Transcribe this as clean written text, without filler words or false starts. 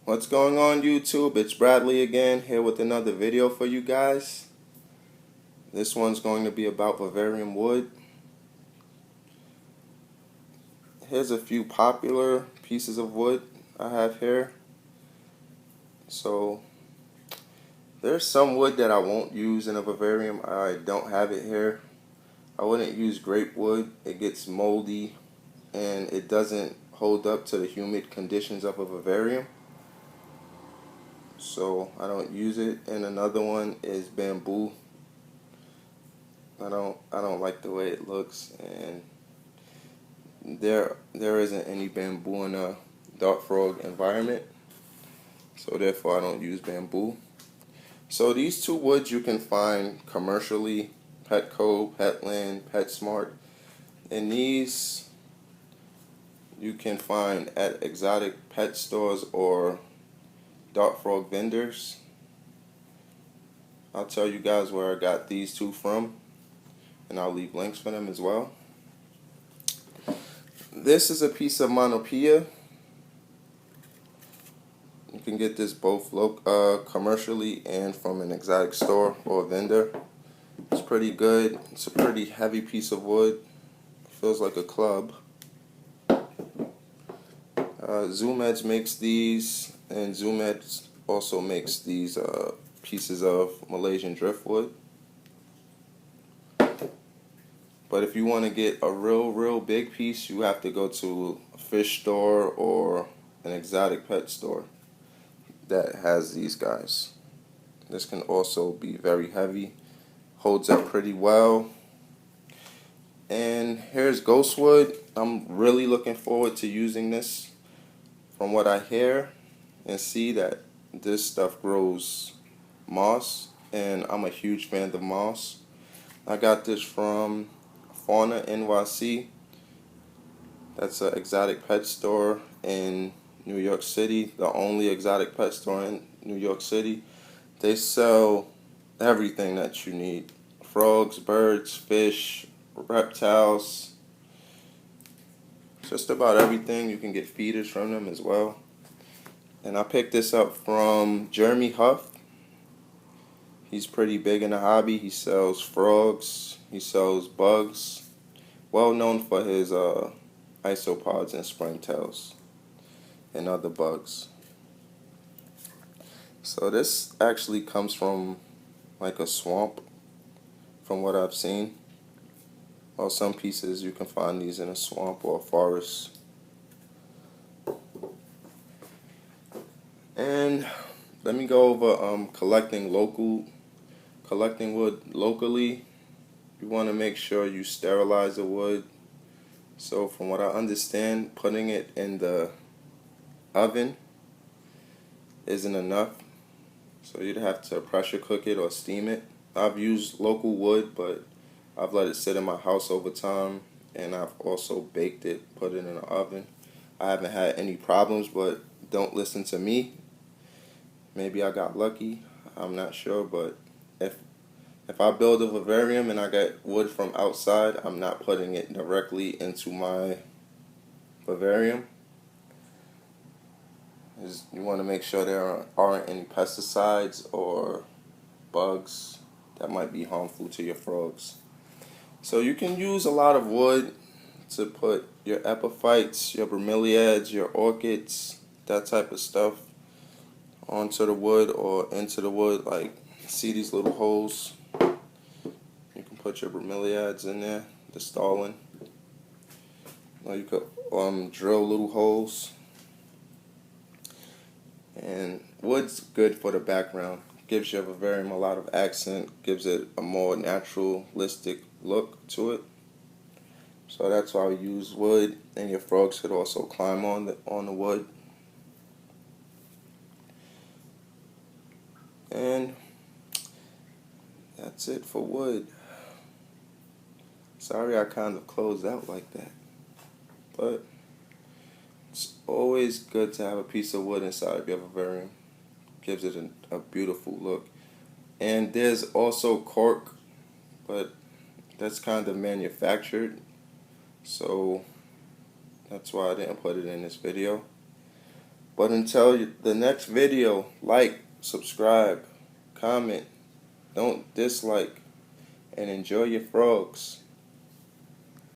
What's going on, YouTube? It's Bradley again, here with another video for you guys. This one's going to be about Vivarium wood. Here's a few popular pieces of wood I have here. So there's some wood that I won't use in a vivarium. I don't have it here. I wouldn't use grape wood. It gets moldy and it doesn't hold up to the humid conditions of a vivarium. So I don't use it. And another one is bamboo. I don't like the way it looks, and there isn't any bamboo in a dart frog environment, so therefore I don't use bamboo. So these two woods you can find commercially, Petco, Petland, PetSmart, and these you can find at exotic pet stores or dart frog vendors. I'll tell you guys where I got these two from, and I'll leave links for them as well. This is a piece of monopia. You can get this both commercially and from an exotic store or vendor. It's pretty good. It's a pretty heavy piece of wood. It feels like a club. Zoomeds makes these, and Zoomeds also makes these pieces of Malaysian driftwood. But if you want to get a real big piece, you have to go to a fish store or an exotic pet store that has these guys. This can also be very heavy, holds up pretty well. And here's ghostwood. I'm really looking forward to using this. From what I hear and see, that this stuff grows moss, and I'm a huge fan of moss. I got this from Fauna NYC. That's an exotic pet store in New York City, the only exotic pet store in New York City. They sell everything that you need: frogs, birds, fish, reptiles, just about everything. You can get feeders from them as well. And I picked this up from Jeremy Huff. He's pretty big in the hobby. He sells frogs, he sells bugs, well known for his isopods and springtails and other bugs. So this actually comes from like a swamp, from what I've seen. Well, some pieces you can find these in a swamp or a forest. And let me go over collecting wood locally. You want to make sure you sterilize the wood. So from what I understand, putting it in the oven isn't enough. So you'd have to pressure cook it or steam it. I've used local wood, but I've let it sit in my house over time, and I've also baked it, put it in the oven. I haven't had any problems, but don't listen to me. Maybe I got lucky. I'm not sure, but if I build a vivarium and I get wood from outside, I'm not putting it directly into my vivarium. You want to make sure there aren't any pesticides or bugs that might be harmful to your frogs. So you can use a lot of wood to put your epiphytes, your bromeliads, your orchids, that type of stuff onto the wood or into the wood. Like, see these little holes? You can put your bromeliads in there, the stalin. Or you could drill little holes. And wood's good for the background. Gives your vivarium a lot of accent, gives it a more naturalistic look to it. So that's why we use wood, and your frogs could also climb on the wood. And that's it for wood. Sorry I kind of closed out like that, but it's always good to have a piece of wood inside of your vivarium. Gives it a beautiful look. And there's also cork, but that's kind of manufactured, so that's why I didn't put it in this video. But until the next video, like, subscribe, comment, don't dislike, and enjoy your frogs.